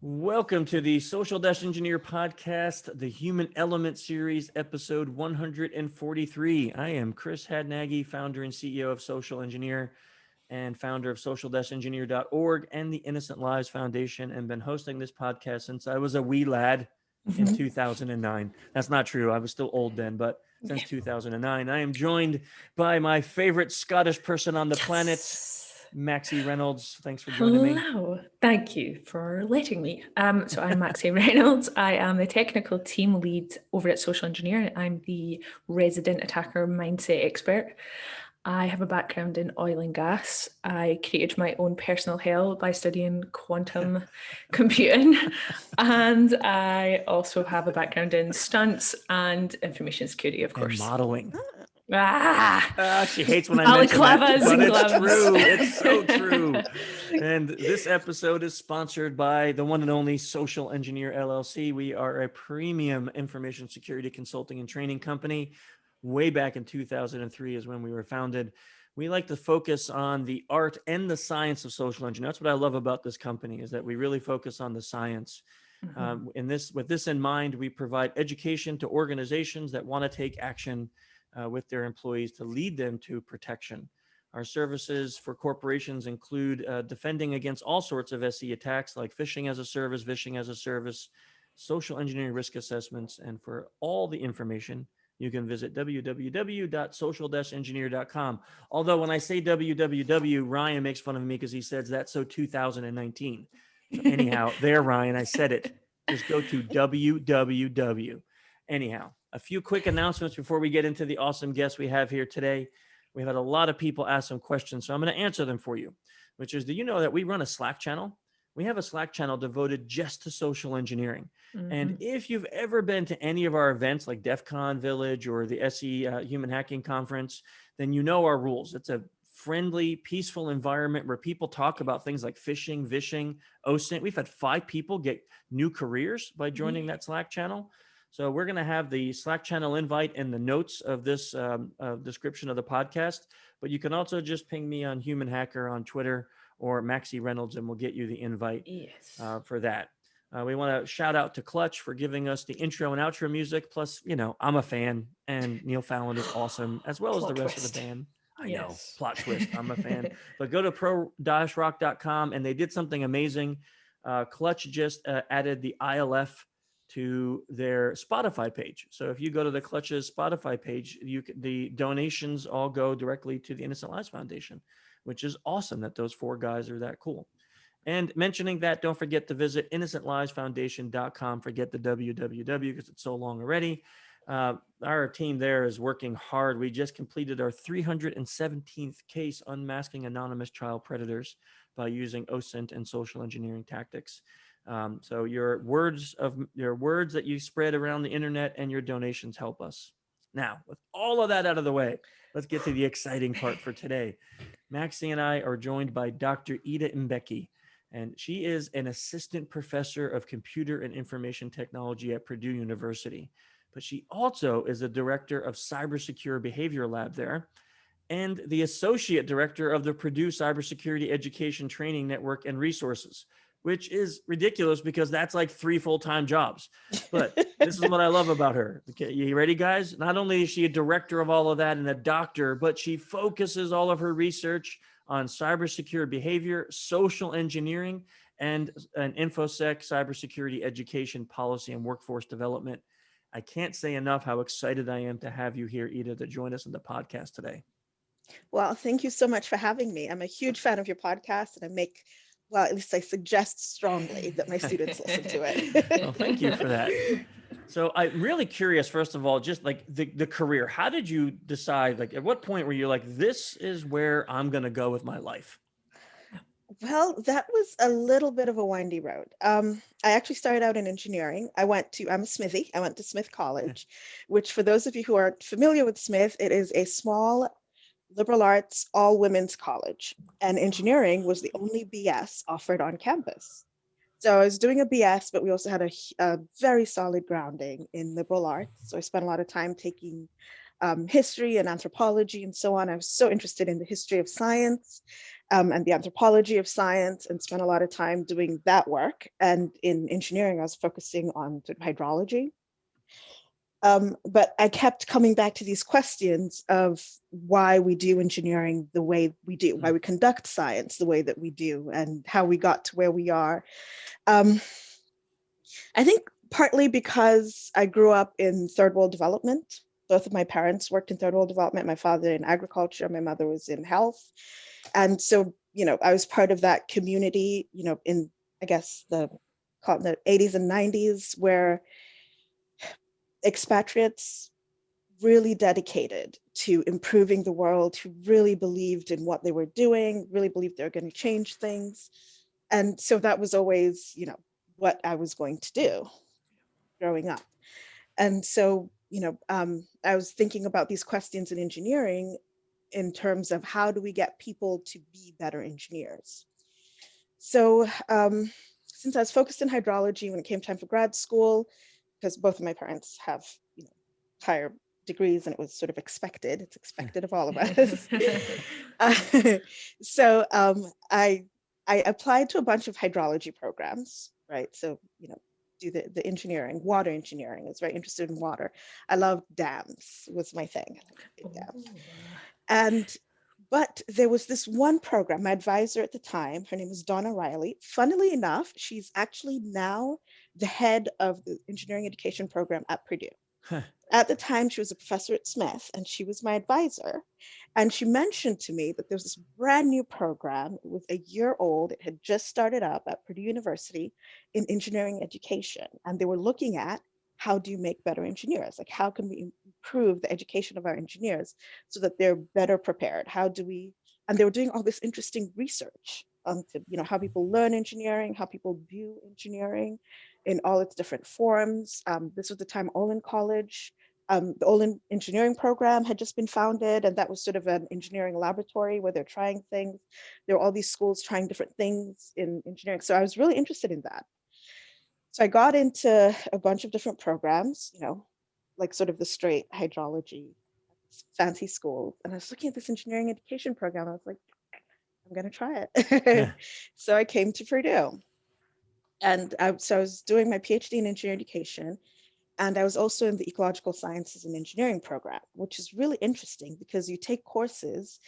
Welcome to the Social Dash Engineer podcast, the Human Element Series, episode 143. I am Chris Hadnagy, founder and CEO of Social Engineer and founder of social-engineer.org and the Innocent Lives Foundation, and been hosting this podcast since I was a wee lad in 2009. That's not true. I was still old then, but since 2009, I am joined by my favorite Scottish person on the planet, Maxie Reynolds. Thanks for joining me. Hello, thank you for letting me. So I'm Maxie Reynolds. I am the technical team lead over at Social Engineer. I'm the resident attacker mindset expert. I have a background in oil and gas. I created my own personal hell by studying quantum computing. And I also have a background in stunts and information security, of course. And modeling. She hates when I mention that, but it's true. It's so true. And this episode is sponsored by the one and only Social Engineer LLC. We are a premium information security consulting and training company. Way back in 2003 is when we were founded. We like to focus on the art and the science of social engineering. That's what I love about this company, is that we really focus on the science. With this in mind, we provide education to organizations that want to take action with their employees to lead them to protection. Our services for corporations include defending against all sorts of SE attacks like phishing as a service, vishing as a service, social engineering risk assessments, and for all the information, you can visit www.social-engineer.com. Although when I say www, Ryan makes fun of me because he says that's so 2019. So anyhow, there, Ryan, I said it. Just go to www. Anyhow, a few quick announcements before we get into the awesome guests we have here today. We've had a lot of people ask some questions, so I'm going to answer them for you, which is, do you know that we run a Slack channel? We have a Slack channel devoted just to social engineering. And if you've ever been to any of our events like DEF CON Village or the SE Human Hacking Conference, then you know our rules. It's a friendly, peaceful environment where people talk about things like phishing, vishing, OSINT. We've had 5 people get new careers by joining that Slack channel. So we're going to have the Slack channel invite in the notes of this description of the podcast. But you can also just ping me on Human Hacker on Twitter or Maxie Reynolds, and we'll get you the invite for that. We want to shout out to Clutch for giving us the intro and outro music. Plus, I'm a fan, and Neil Fallon is awesome, as well as the rest of the band. I know, plot twist. I'm a fan. But go to pro-rock.com, and they did something amazing. Clutch just added the ILF to their Spotify page. So if you go to the Clutch's Spotify page, the donations all go directly to the Innocent Lives Foundation, which is awesome that those 4 guys are that cool. And mentioning that, don't forget to visit innocentlivesfoundation.com. Forget the www because it's so long already. Our team there is working hard. We just completed our 317th case unmasking anonymous child predators by using OSINT and social engineering tactics. So your words that you spread around the internet and your donations help us. Now, with all of that out of the way, let's get to the exciting part for today. Maxie and I are joined by Dr. Ida Ngambeki, and she is an assistant professor of computer and information technology at Purdue University. But she also is the director of cybersecure behavior lab there and the associate director of the Purdue Cybersecurity Education Training Network and Resources, which is ridiculous because that's like 3 full-time jobs. But this is what I love about her. Okay, you ready, guys? Not only is she a director of all of that and a doctor, but she focuses all of her research on cybersecure behavior, social engineering, and an InfoSec cybersecurity education policy and workforce development. I can't say enough how excited I am to have you here, Ida, to join us in the podcast today. Well, thank you so much for having me. I'm a huge fan of your podcast, and at least I suggest strongly that my students listen to it. Well, thank you for that. So I'm really curious, first of all, just like the career, how did you decide, like at what point were you like, this is where I'm going to go with my life? Well, that was a little bit of a windy road. I actually started out in engineering. I'm a Smithy. I went to Smith College, which for those of you who aren't familiar with Smith, it is a small liberal arts, all women's college. And engineering was the only BS offered on campus. So I was doing a BS, but we also had a very solid grounding in liberal arts. So I spent a lot of time taking history and anthropology and so on. I was so interested in the history of science and the anthropology of science, and spent a lot of time doing that work. And in engineering, I was focusing on sort of hydrology. But I kept coming back to these questions of why we do engineering the way we do, why we conduct science the way that we do, and how we got to where we are. I think partly because I grew up in third world development. Both of my parents worked in third world development. My father in agriculture, my mother was in health. And so, I was part of that community, in, I guess, the 80s and 90s, where expatriates really dedicated to improving the world, who really believed in what they were doing, really believed they were going to change things. And so that was always, what I was going to do growing up. And so, I was thinking about these questions in engineering in terms of how do we get people to be better engineers? So since I was focused in hydrology when it came time for grad school, because both of my parents have higher degrees and it was sort of expected, it's expected of all of us. So I applied to a bunch of hydrology programs, right? So, do the engineering, water engineering. I was very interested in water. I loved dams, was my thing. Dams. But there was this one program, my advisor at the time, her name is Donna Riley. Funnily enough, she's actually now the head of the engineering education program at Purdue. At the time, she was a professor at Smith, and she was my advisor. And she mentioned to me that there was this brand new program. It was a year old. It had just started up at Purdue University in engineering education. And they were looking at how do you make better engineers? Like, how can we improve the education of our engineers so that they're better prepared? How do we, and they were doing all this interesting research on, how people learn engineering, how people view engineering in all its different forms. This was the time Olin College, the Olin engineering program had just been founded, and that was sort of an engineering laboratory where they're trying things. There were all these schools trying different things in engineering. So I was really interested in that. So I got into a bunch of different programs, like sort of the straight hydrology, fancy schools. And I was looking at this engineering education program. I was like, I'm going to try it. So I came to Purdue. And so I was doing my PhD in engineering education. And I was also in the ecological sciences and engineering program, which is really interesting because you take courses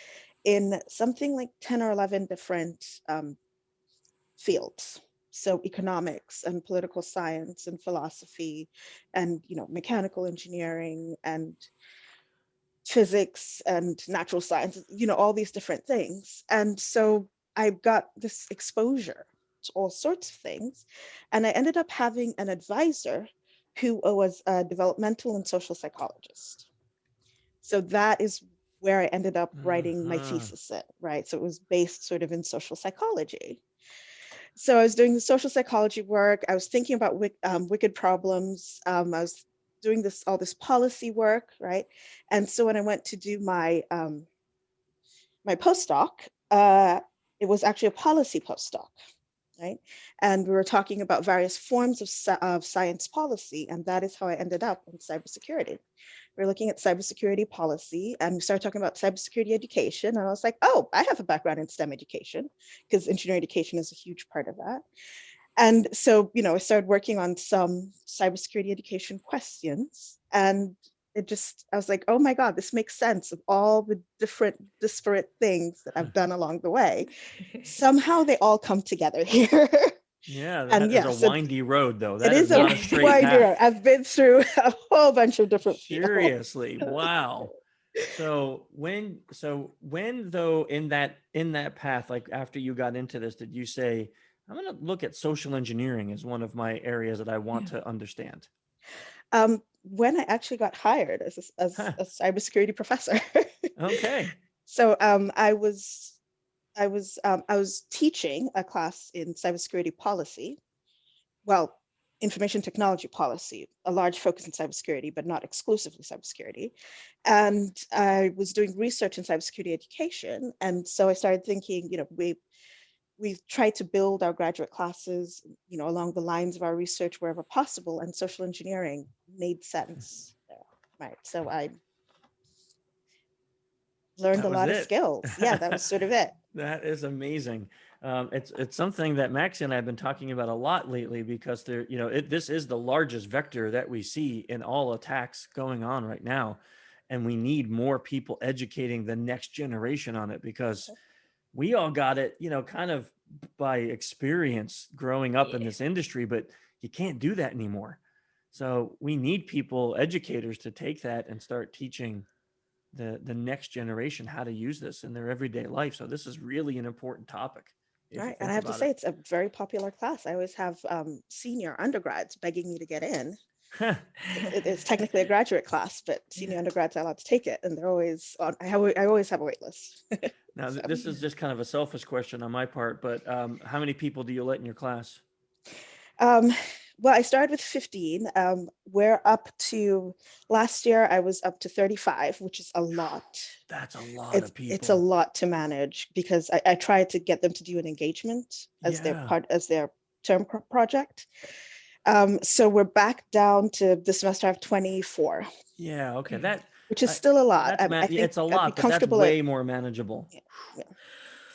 in something like 10 or 11 different fields. So economics and political science and philosophy and, mechanical engineering and physics and natural sciences, all these different things. And so I got this exposure to all sorts of things. And I ended up having an advisor who was a developmental and social psychologist. So that is where I ended up writing my thesis in, right? So it was based sort of in social psychology. So I was doing the social psychology work. I was thinking about wicked problems. I was doing all this policy work, right? And so when I went to do my my postdoc, it was actually a policy postdoc, right? And we were talking about various forms of science policy, and that is how I ended up in cybersecurity. We were looking at cybersecurity policy, and we started talking about cybersecurity education. And I was like, oh, I have a background in STEM education, because engineering education is a huge part of that. And so, I started working on some cybersecurity education questions, and I was like, oh my God, this makes sense of all the different disparate things that I've done along the way. Somehow they all come together here. Yeah, that is a windy road, though. That is not a straight windy path. road. I've been through a whole bunch of different Seriously, wow. So when though in that path, like after you got into this, did you say, I'm going to look at social engineering as one of my areas that I want to understand? When I actually got hired as a cybersecurity professor. Okay. So I was teaching a class in cybersecurity policy. Well, information technology policy, a large focus in cybersecurity, but not exclusively cybersecurity. And I was doing research in cybersecurity education. And so I started thinking, we've tried to build our graduate classes, along the lines of our research wherever possible, and social engineering made sense there, right? So I learned That a was lot of it. skills. Yeah, that was sort of it. That is amazing. It's something that Maxie and I have been talking about a lot lately because this is the largest vector that we see in all attacks going on right now, and we need more people educating the next generation on it because we all got it, kind of by experience growing up in this industry, but you can't do that anymore. So we need people, educators, to take that and start teaching the next generation how to use this in their everyday life. So this is really an important topic. Right. And I have to say, it's a very popular class. I always have senior undergrads begging me to get in. It's technically a graduate class, but senior undergrads are allowed to take it. And they're always on, I always have a wait list. Now, this is just kind of a selfish question on my part, but how many people do you let in your class? Well, I started with 15. We're up to, last year I was up to 35, which is a lot. That's a lot It's, of people. it's a lot to manage because I try to get them to do an engagement as their term project. So we're back down to the semester I have 24. Yeah, okay. Which is still a lot. I think it's a lot, but that's way more manageable. Yeah.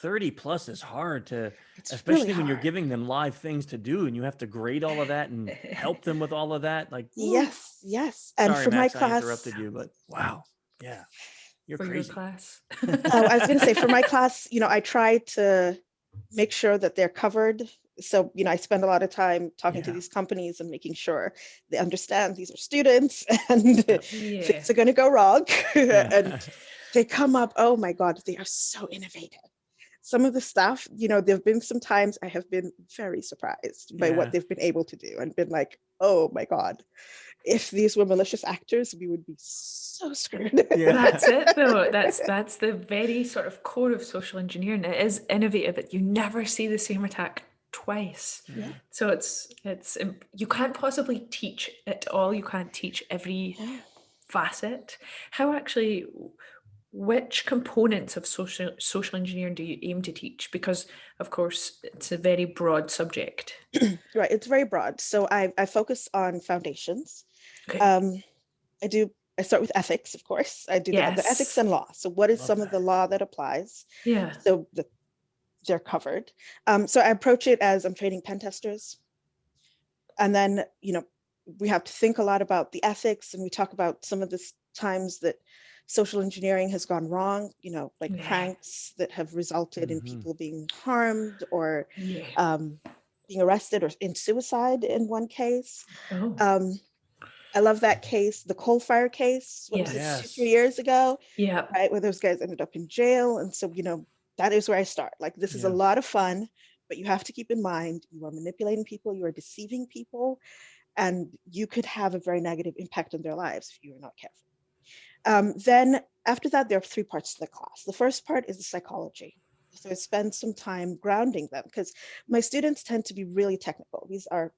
30 plus is hard to, It's especially really when you're hard. giving them live things to do and you have to grade all of that and help them with all of that. Like, yes. And sorry, for Max, my class, I interrupted you, but wow. Yeah. You're for crazy. your class. I was going to say, for my class, I try to make sure that they're covered. So, I spend a lot of time talking to these companies and making sure they understand these are students and things are going to go wrong. And they come up, oh my God, they are so innovative. Some of the stuff, there've been some times I have been very surprised by what they've been able to do and been like, oh my God, if these were malicious actors, we would be so screwed. That's it though. That's the very sort of core of social engineering. It is innovative, but you never see the same attack twice. Yeah. So it's you can't possibly teach it all. You can't teach every facet. Which components of social engineering do you aim to teach? Because of course it's a very broad subject. Right, it's very broad. So I focus on foundations. Okay. I start with ethics, of course. I do the ethics and law. So what is some of the law that applies? Yeah. So they're covered. So I approach it as I'm training pen testers. And then, we have to think a lot about the ethics, and we talk about some of the times that social engineering has gone wrong, like pranks that have resulted in people being harmed or being arrested or in suicide in one case. I love that case, the coal fire case, what was it, 2-3 years ago? Yeah. Right, where those guys ended up in jail. And so, that is where I start. Like, this is a lot of fun, but you have to keep in mind, you are manipulating people, you are deceiving people, and you could have a very negative impact on their lives if you are not careful. Then after that, there are 3 parts to the class. The first part is the psychology. So I spend some time grounding them because my students tend to be really technical. These are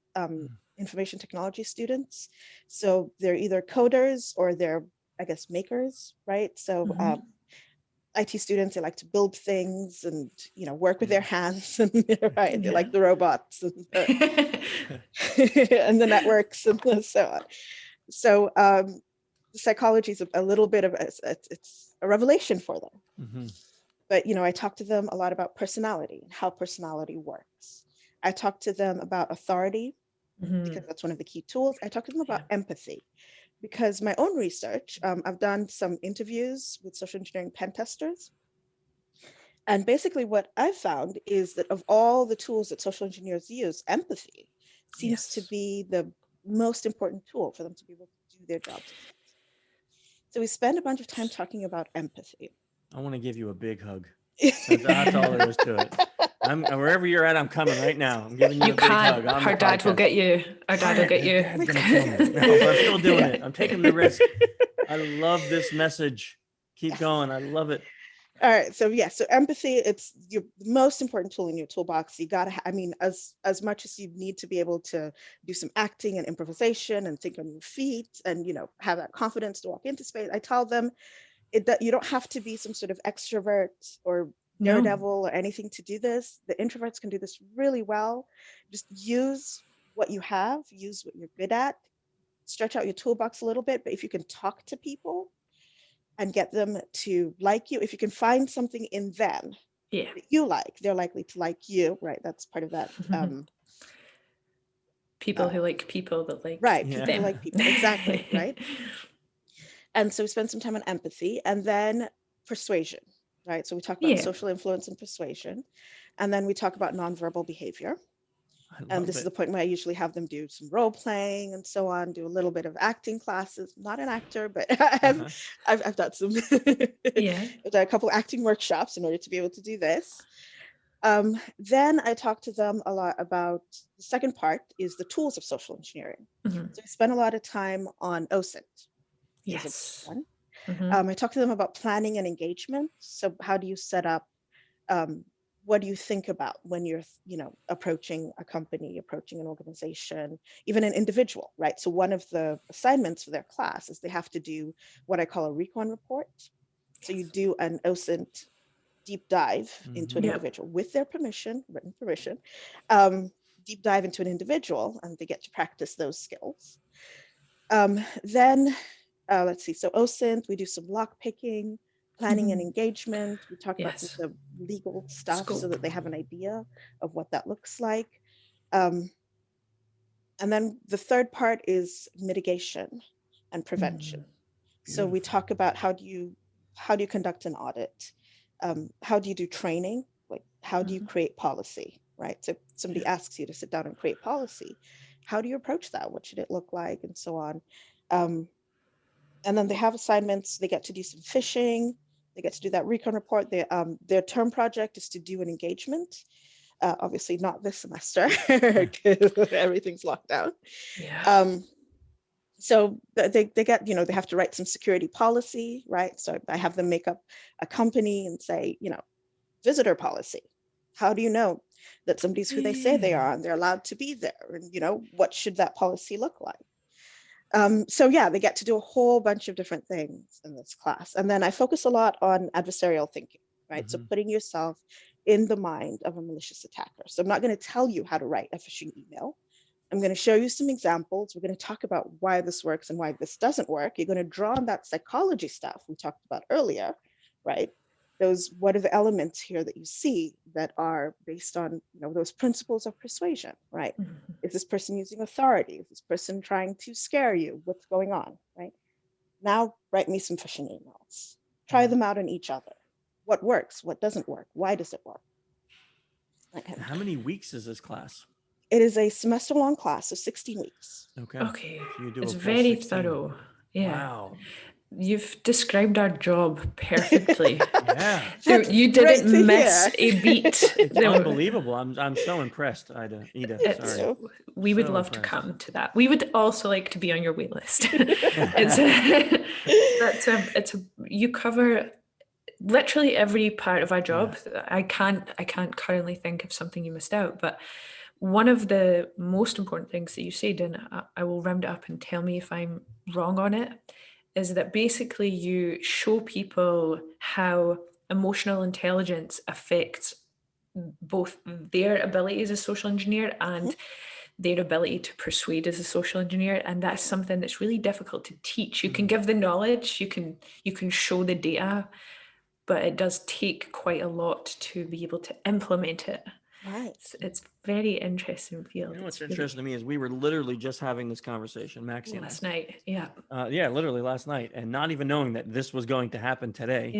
information technology students. So they're either coders or they're, I guess, makers, right? So IT students, they like to build things and, work with their hands and right, they like the robots and and the networks and so on. So psychology is a little bit of it's a revelation for them. But I talk to them a lot about personality and how personality works. I talk to them about authority because that's one of the key tools. I talk to them about empathy because my own research, I've done some interviews with social engineering pen testers. And basically what I've found is that of all the tools that social engineers use, empathy seems to be the most important tool for them to be able to do their jobs. So we spend a bunch of time talking about empathy. I want to give you a big hug. That's all there is to it. Wherever you're at, I'm coming right now. I'm giving you a big hug. Her dad will get you. Our dad will get you. Dad's gonna kill me. No, but I'm still doing it. I'm taking the risk. I love this message. Keep going. I love it. All right. So so empathy, it's your most important tool in your toolbox. You got to, as much as you need to be able to do some acting and improvisation and think on your feet and, have that confidence to walk into space. I tell them you don't have to be some sort of extrovert or daredevil or anything to do this. The introverts can do this really well. Just use what you have, use what you're good at, stretch out your toolbox a little bit. But if you can talk to people, and get them to like you. If you can find something in them Yeah. that you like, they're likely to like you, right? That's part of that. People who like people that like Right, Yeah. people who like people, exactly, right? And so we spend some time on empathy and then persuasion, right? So we talk about Yeah. social influence and persuasion, and then we talk about nonverbal behavior. And this is the point where I usually have them do some role playing and so on, do a little bit of acting classes. Not an actor, but I've done some, Yeah. I've done a couple acting workshops in order to be able to do this. Then I talk to them a lot about the second part is the tools of social engineering. Mhm. So I spend a lot of time on OSINT. Yes. One. Mhm. I talk to them about planning and engagement. So how do you set up, what do you think about when you're, approaching a company, approaching an organization, even an individual, right? So one of the assignments for their class is they have to do what I call a recon report. So you do an OSINT deep dive into an Yep. individual with their permission, written permission, deep dive into an individual, and they get to practice those skills. Then let's see, so OSINT, we do some lock picking, planning and engagement. We talk about some Yes. of the legal stuff so Scope. that they have an idea of what that looks like. And then the third part is mitigation and prevention. So we talk about how do you conduct an audit? How do you do training? Like how do you create policy, right? So if somebody asks you to sit down and create policy, how do you approach that? What should it look like? And so on. And then they have assignments. They get to do some fishing. They get to do that recon report. Their term project is to do an engagement. Obviously not this semester because everything's locked down. Yeah. So they get, they have to write some security policy, right? So I have them make up a company and say, visitor policy. How do you know that somebody's who they say they are and they're allowed to be there? And, what should that policy look like? So yeah, they get to do a whole bunch of different things in this class. And then I focus a lot on adversarial thinking, right? So putting yourself in the mind of a malicious attacker. So I'm not going to tell you how to write a phishing email. I'm going to show you some examples. We're going to talk about why this works and why this doesn't work. You're going to draw on that psychology stuff we talked about earlier, right? What are the elements here that you see that are based on, those principles of persuasion, right? Is this person using authority? Is this person trying to scare you? What's going on, right? Now write me some phishing emails. Try them out on each other. What works? What doesn't work? Why does it work? Okay. How many weeks is this class? It is a semester-long class, so 16 weeks. Okay. So you do It's a full very 16. thorough. Yeah. Wow. You've described our job perfectly. Yeah. That's You great didn't to miss hear. a beat. It's unbelievable. I'm so impressed, Ida. Sorry. We would So love to impressed. come to that. We would also like to be on your wait list. You cover literally every part of our job. I can't currently think of something you missed out, but one of the most important things that you said, and I will round it up and tell me if I'm wrong on it, is that basically you show people how emotional intelligence affects both their ability as a social engineer and their ability to persuade as a social engineer. And that's something that's really difficult to teach. You can give the knowledge, you can show the data, but it does take quite a lot to be able to implement it. Right. It's very interesting field. What's interesting to me is we were literally just having this conversation, Maxie and I. Last night, yeah. Yeah, literally last night, and not even knowing that this was going to happen today.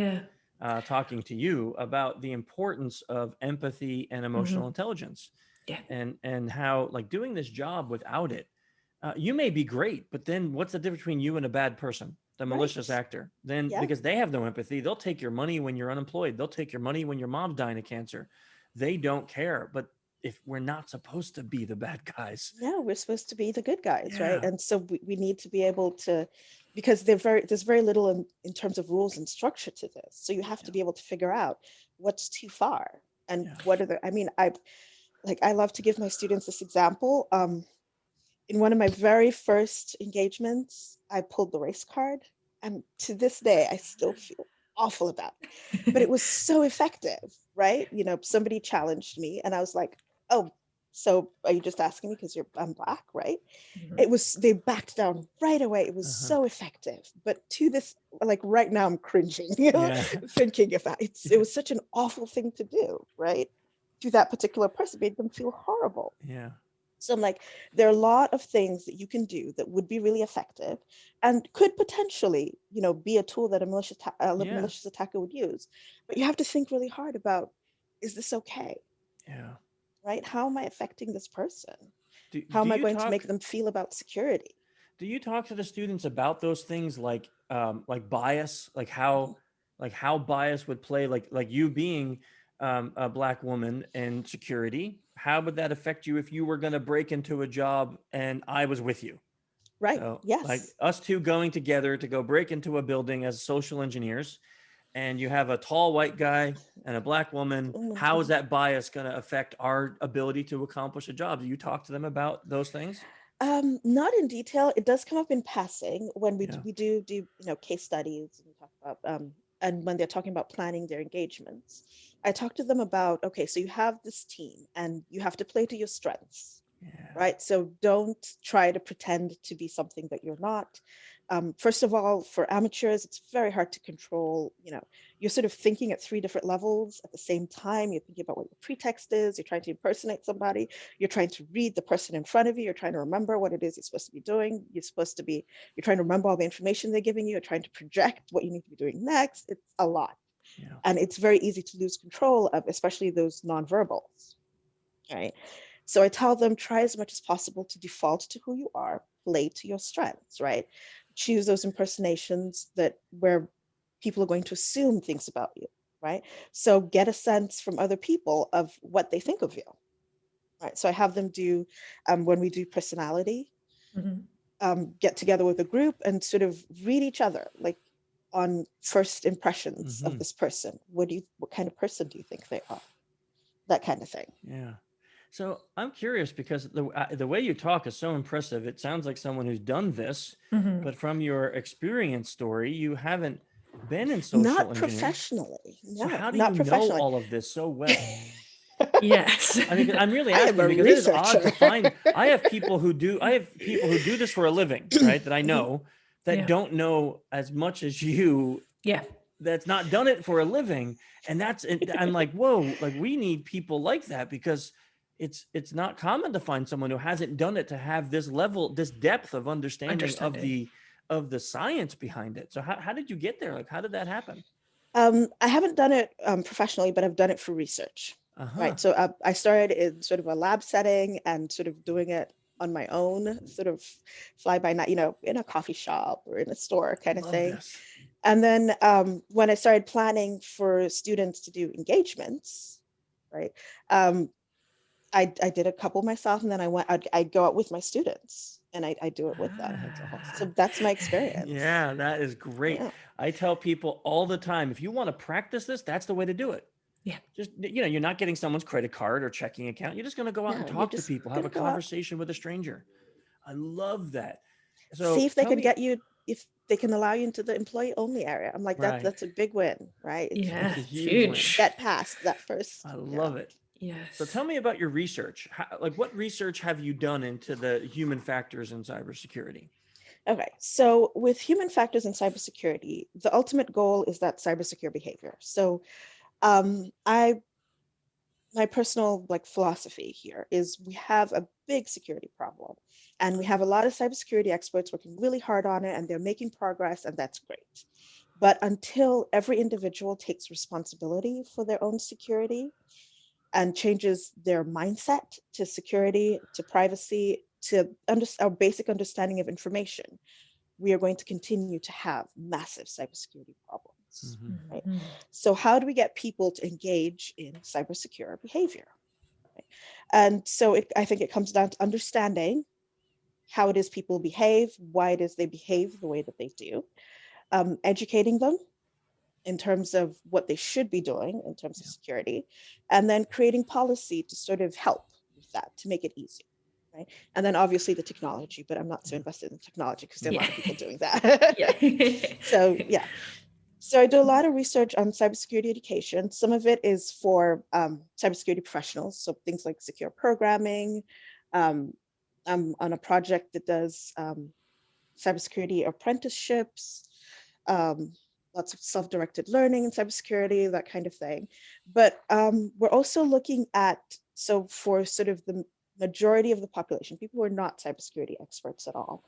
Yeah. Talking to you about the importance of empathy and emotional intelligence. Yeah. And how, like, doing this job without it, you may be great, but then what's the difference between you and a bad person, the malicious actor? Then because they have no empathy, they'll take your money when you're unemployed. They'll take your money when your mom's dying of cancer. They don't care. But if we're not supposed to be the bad guys. No, we're supposed to be the good guys, right? And so we need to be able to, because there's very little in terms of rules and structure to this. So you have to be able to figure out what's too far and what are I love to give my students this example. In one of my very first engagements, I pulled the race card, and to this day, I still feel awful about it. But it was so effective, right? Somebody challenged me, and I was like, oh, So are you just asking me because I'm Black, right? Mhm. They backed down right away. It was Uh-huh. so effective. But to this, like right now, I'm cringing, Yeah. thinking about it. It was such an awful thing to do, right? To that particular person, made them feel horrible. Yeah. So I'm like, there are a lot of things that you can do that would be really effective and could potentially, be a tool that a Yeah. malicious attacker would use. But you have to think really hard about, is this okay, Yeah. right? How am I affecting this person? Do, How do am I you going to talk make them feel about security? do you talk to the students about those things like bias, like how bias would play, like you being a Black woman in security, how would that affect you if you were going to break into a job and I was with you? Right. So like Yes. us two going together to go break into a building as social engineers, and you have a tall white guy and a Black woman, how is Mhm. that bias going to affect our ability to accomplish a job? Do you talk to them about those things? Not in detail. It does come up in passing when Yeah. we do case studies and we talk about and when they're talking about planning their engagements. I talk to them about, okay, so you have this team and you have to play to your strengths, Yeah. right? So don't try to pretend to be something that you're not. First of all, for amateurs, it's very hard to control. You're sort of thinking at three different levels at the same time. You're thinking about what your pretext is. You're trying to impersonate somebody. You're trying to read the person in front of you. You're trying to remember what it is you're supposed to be doing. You're trying to remember all the information they're giving you. You're trying to project what you need to be doing next. It's a lot. Yeah. And it's very easy to lose control of, especially those nonverbals, right? So I tell them, try as much as possible to default to who you are, play to your strengths, right? Choose those impersonations that where people are going to assume things about you, right? So get a sense from other people of what they think of you, right? So I have them do, when we do personality, Mhm. get together with a group and sort of read each other, like on first impressions of Hmm. this person. What kind of person do you think they are? That kind of thing. Yeah. So I'm curious because the way you talk is so impressive. It sounds like someone who's done this, Mhm. but from your experience story, you haven't been in social Not engineering. professionally. So No, how do not you know professionally. all of this so well? Yes. I mean, I'm really I am asking a because it is odd to researcher. find. I have people who do this for a living, right? That I Mhm. know that Yeah. don't know as much as you. Yeah. That's not done it for a living, and I'm like, whoa, like we need people like that because it's not common to find someone who hasn't done it to have this level, this depth of understanding Understanding. of the science behind it. So how did you get there? Like, how did that happen? I haven't done it professionally, but I've done it for research, Uh-huh. right? So I started in sort of a lab setting and sort of doing it on my own, sort of fly by night, in a coffee shop or in a store kind of Love thing. this. And then when I started planning for students to do engagements, right? Um, I did a couple myself, and then I'd go out with my students and I do it with them. Ah, that's So awesome. that's my experience. Yeah, that is great. Yeah. I tell people all the time, if you want to practice this, that's the way to do it. Yeah. Just, you're not getting someone's credit card or checking account. You're just going to go out and No, you're talk to just people, have gonna a go out, conversation with a stranger. I love that. see So if they tell could me, get you, if they can allow you into the employee only area. I'm like, right? that's a big win, right? Yeah. It's a huge win. Huge. Get past that first. I Yeah. love it. So Yes. tell me about your research. Like, what research have you done into the human factors in cybersecurity? Okay. So with human factors in cybersecurity, the ultimate goal is that cybersecure behavior. So I my personal like philosophy here is we have a big security problem and we have a lot of cybersecurity experts working really hard on it and they're making progress and that's great. But until every individual takes responsibility for their own security and changes their mindset to security, to privacy, to our basic understanding of information, we are going to continue to have massive cybersecurity problems, Hmm. right? Mhm. So how do we get people to engage in cybersecure behavior? Right? And so I think it comes down to understanding how it is people behave, why it is they behave the way that they do, educating them in terms of what they should be doing in terms of Yeah. security, and then creating policy to sort of help with that, to make it easier. Right. And then obviously the technology, but I'm not so Yeah. invested in technology because there are a Yeah. lot of people doing that. Yeah. So yeah. So I do a lot of research on cybersecurity education. Some of it is for cybersecurity professionals, so things like secure programming. I'm on a project that does cybersecurity apprenticeships, um, lots of self-directed learning in cybersecurity, that kind of thing. But we're also looking at, so for sort of the majority of the population, people who are not cybersecurity experts at all,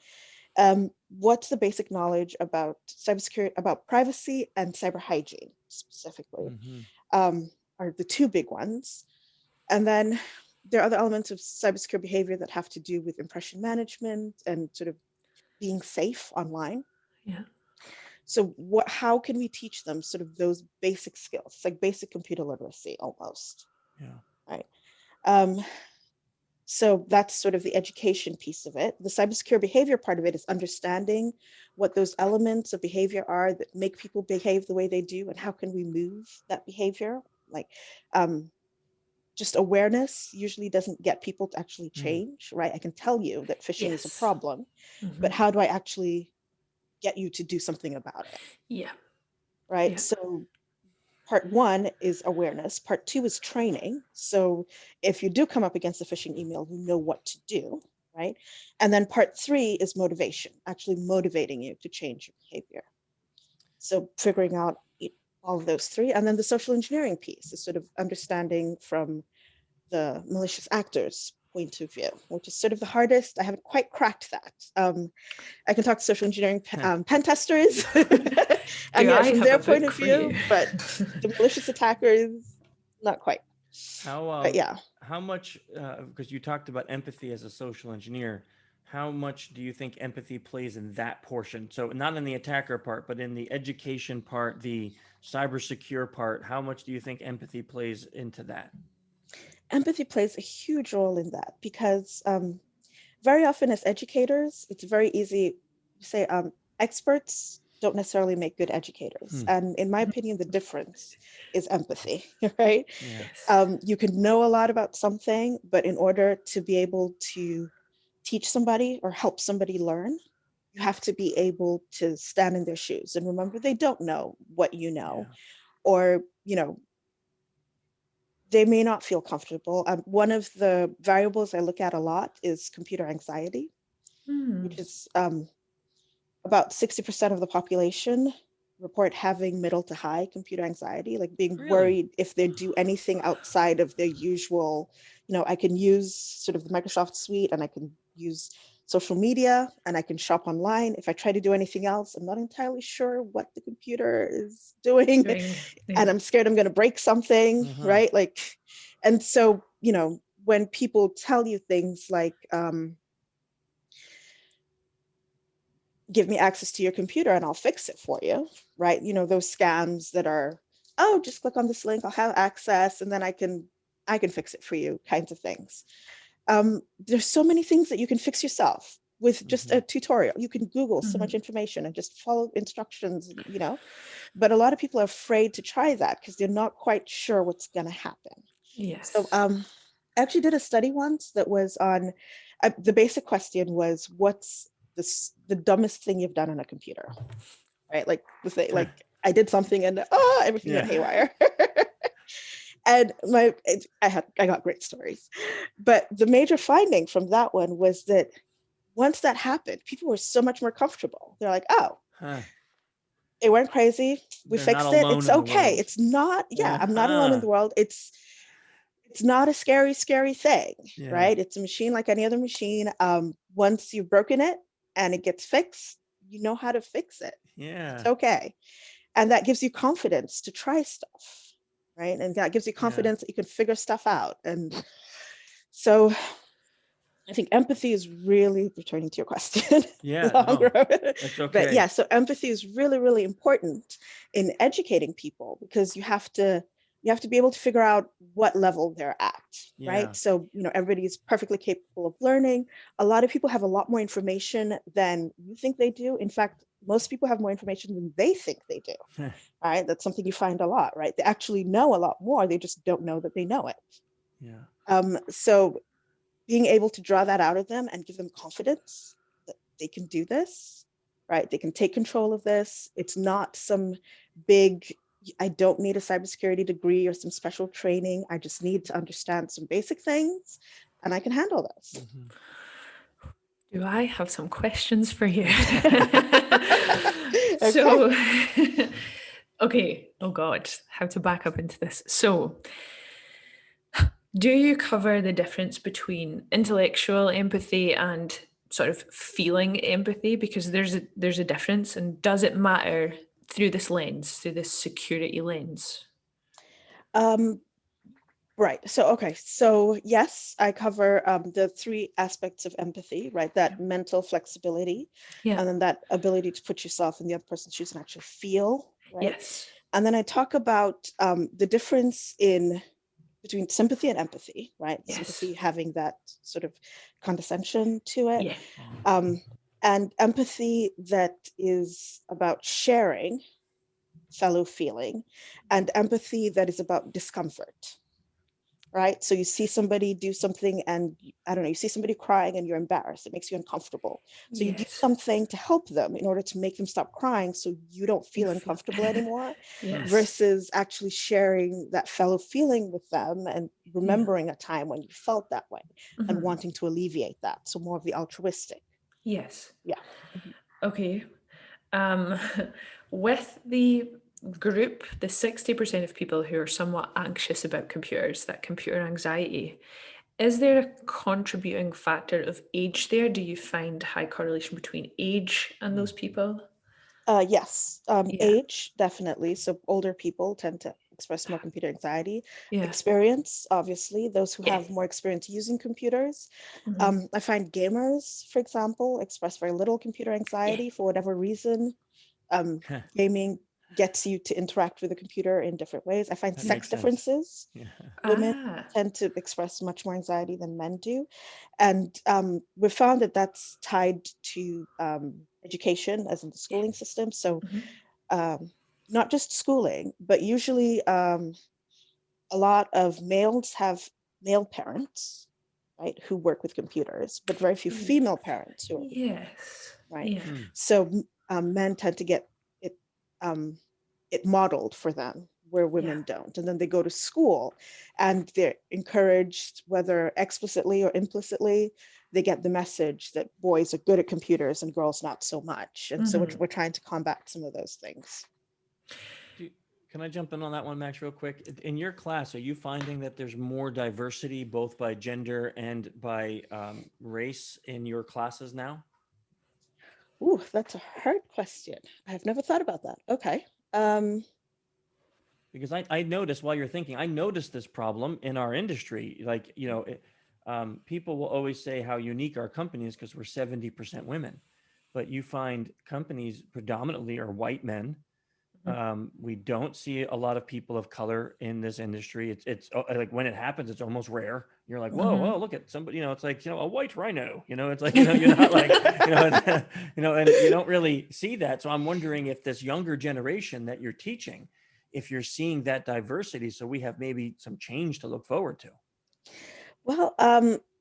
what's the basic knowledge about cybersecurity, about privacy and cyber hygiene specifically, are the two big ones. And then there are other elements of cybersecurity behavior that have to do with impression management and sort of being safe online. Yeah. So how can we teach them sort of those basic skills, like basic computer literacy almost? Yeah. Right. So that's sort of the education piece of it. The cybersecurity behavior part of it is understanding what those elements of behavior are that make people behave the way they do, and how can we move that behavior? Like just awareness usually doesn't get people to actually change, right? I can tell you that phishing is a problem, but how do I actually get you to do something about it? Yeah. Right. Yeah. So part one is awareness. Part two is training. So if you do come up against a phishing email, you know what to do, right? And then part three is motivation, actually motivating you to change your behavior. So figuring out all of those three. And then the social engineering piece is sort of understanding from the malicious actors' point of view, which is sort of the hardest. I haven't quite cracked that. I can talk to social engineering pen testers and get it from their point of view, but the malicious attackers, not quite. But yeah. How much, because you talked about empathy as a social engineer, how much do you think empathy plays in that portion? So not in the attacker part, but in the education part, the cyber secure part, how much do you think empathy plays into that? Empathy plays a huge role in that, because very often as educators, it's very easy to say experts don't necessarily make good educators. And in my opinion, the difference is empathy, right? Yes. You can know a lot about something, but in order to be able to teach somebody or help somebody learn, you have to be able to stand in their shoes and remember they don't know what you know, or, you know, they may not feel comfortable. One of the variables I look at a lot is computer anxiety, which is about 60% of the population report having middle to high computer anxiety, like being worried if they do anything outside of their usual, you know, I can use sort of the Microsoft suite and I can use social media and I can shop online. If I try to do anything else, I'm not entirely sure what the computer is doing. And I'm scared I'm going to break something, right? Like, and so, you know, when people tell you things like, give me access to your computer and I'll fix it for you, right? You know, those scams that are, oh, just click on this link, I'll have access, and then I can fix it for you, kinds of things. There's so many things that you can fix yourself with just a tutorial. You can Google so much information and just follow instructions, you know, but a lot of people are afraid to try that because they're not quite sure what's going to happen. Yes. So I actually did a study once that was on, the basic question was, what's the dumbest thing you've done on a computer, right? Like the thing, like I did something and everything went haywire. And I got great stories, but the major finding from that one was that once that happened, people were so much more comfortable. They're like, oh, it went crazy. We fixed it. It's okay. It's not. Yeah, I'm not alone in the world. It's not a scary thing, right? It's a machine like any other machine. Once you've broken it and it gets fixed, you know how to fix it. Yeah. It's okay. And that gives you confidence to try stuff, right? And that gives you confidence that you can figure stuff out. And so I think empathy is really, returning to your question. That's okay. But yeah, so empathy is really, really important in educating people, because you have to be able to figure out what level they're at, right? So, you know, everybody's perfectly capable of learning. A lot of people have a lot more information than you think they do. In fact, most people have more information than they think they do, right? That's something you find a lot, right? They actually know a lot more. They just don't know that they know it. So being able to draw that out of them and give them confidence that they can do this, right? They can take control of this. It's not some big, I don't need a cybersecurity degree or some special training. I just need to understand some basic things and I can handle this. Mhm. Do I have some questions for you? Okay. So, okay, oh God, how to back up into this. So, do you cover the difference between intellectual empathy and sort of feeling empathy? Because there's a difference, and does it matter through this lens, through this security lens? Um, right. So, okay. So, yes, I cover the three aspects of empathy, right? That mental flexibility, Yeah. and then that ability to put yourself in the other person's shoes and actually feel, right? Yes. And then I talk about the difference between sympathy and empathy, right? Yes. Sympathy having that sort of condescension to it, Yeah. and empathy that is about sharing fellow feeling, and empathy that is about discomfort, right? So you see somebody do something and I don't know, you see somebody crying and you're embarrassed. It makes you uncomfortable. So you do Yes. something to help them in order to make them stop crying so you don't feel uncomfortable anymore, Yes. versus actually sharing that fellow feeling with them and remembering a time when you felt that way and Mhm. wanting to alleviate that. So more of the altruistic. Yes. Yeah. Okay. Um, with the group, the 60% of people who are somewhat anxious about computers, that computer anxiety, is there a contributing factor of age there? Do you find high correlation between age and those people? Yes, Yeah. age, definitely. So older people tend to express more computer anxiety. Yeah. Experience, obviously, those who Yeah. have more experience using computers. Mhm. I find gamers, for example, express very little computer anxiety for whatever reason. Gaming gets you to interact with the computer in different ways. I find That sex makes sense. differences. Yeah. Women Ah. tend to express much more anxiety than men do. And we've found that that's tied to education, as in the schooling system. So Mhm. not just schooling, but usually a lot of males have male parents, right, who work with computers, but very few female parents who are, Yes. right? Yeah. Hmm. So men tend to get it um, it modeled for them where women don't. And then they go to school and they're encouraged, whether explicitly or implicitly, they get the message that boys are good at computers and girls not so much. And so Mhm. we're trying to combat some of those things. Can I jump in on that one, Max, real quick? In your class, are you finding that there's more diversity both by gender and by race in your classes now? Ooh, that's a hard question. I've never thought about that. Okay. Um, Because I noticed while you're thinking, I noticed this problem in our industry. Like, people will always say how unique our company is because we're 70% women. But you find companies predominantly are white men. We don't see a lot of people of color in this industry. It's like when it happens, it's almost rare. You're like, whoa, Mhm. whoa, look at somebody. It's like a white rhino. It's like you're not like and you don't really see that. So I'm wondering if this younger generation that you're teaching, if you're seeing that diversity, so we have maybe some change to look forward to. well,